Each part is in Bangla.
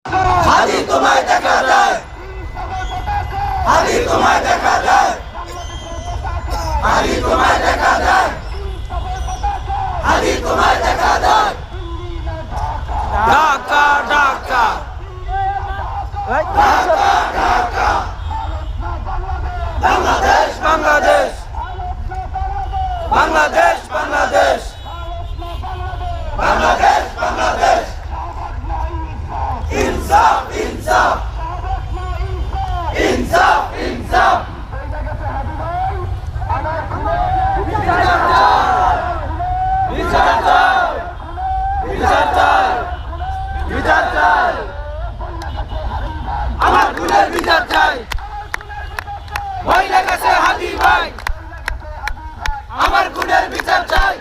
হাদি তোমায় দেখা যায়, হাদি তোমায় দেখা যায়, হাদি তোমায় দেখা যায়, হাদি তোমায় দেখা যায়। ঢাকা ঢাকা ঢাকা ঢাকা, বাংলাদেশ বাংলাদেশ, বাংলাদেশ বাংলাদেশ, বাংলাদেশ বাংলাদেশ। ইনসাফ ইনসাফ, ইনসাফ ইনসাফ। বিচার চাই, বিচার চাই, বিচার চাই, বিচার চাই। আমার খুনের বিচার চাই। ভয় লেগেছে হাদি ভাই, আমার খুনের বিচার চাই।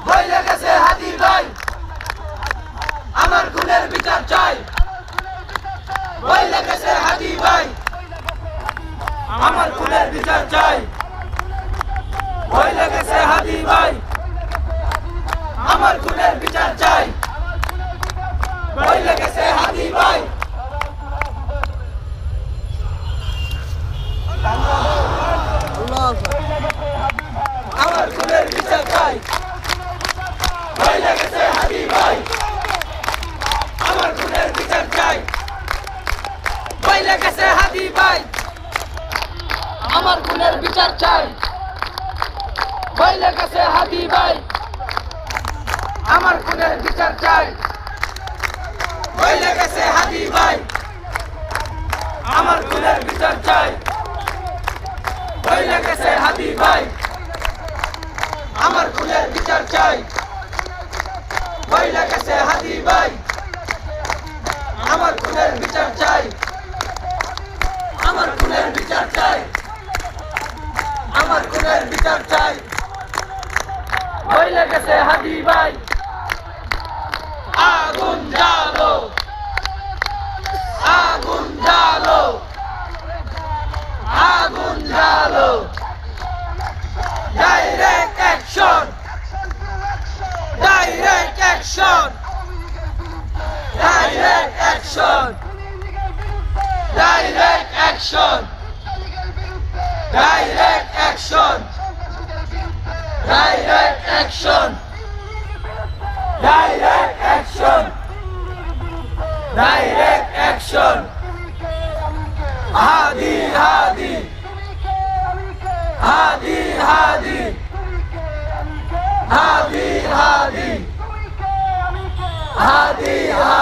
ভয় লেগেছে হাদি ভাই, আমার খুনের বিচার চাই। ভয় লেগেছে হাদি ভাই, আমার খুনের বিচার চাই। ভয় লেগেছে হাদি ভাই, আমার খুনের বিচার চাই। ভয় লেগেছে হাদি ভাই। আমার খুনের বিচার চাই। ভয় লেগেছে হাদি ভাই, আমার খুনের বিচার চাই। ভয় লেগেছে হাদি ভাই, আমার খুনের বিচার চাই। ভয় লেগেছে হাদি ভাই, আমার খুনের বিচার চাই। ভয় লেগেছে হাদি ভাই, আমার খুনের বিচার চাই। ভয় লেগেছে হাদি ভাই, আমার খুনের বিচার চাই। ভয় লেগেছে হাদি ভাই, আমার খুনের বিচার চাই। আমার খুনের বিচার চাই, আমার খুনের বিচার চাই। ভয় লেগেছে হাদি ভাই। আগুন জ্বালো, আগুন জ্বালো, আগুন জ্বালো। Direct action, direct action, direct action, direct action, direct action, direct action, direct action, direct action. Hadi Hadi, Hadi Hadi, Hadi Hadi, Hadi হাদি।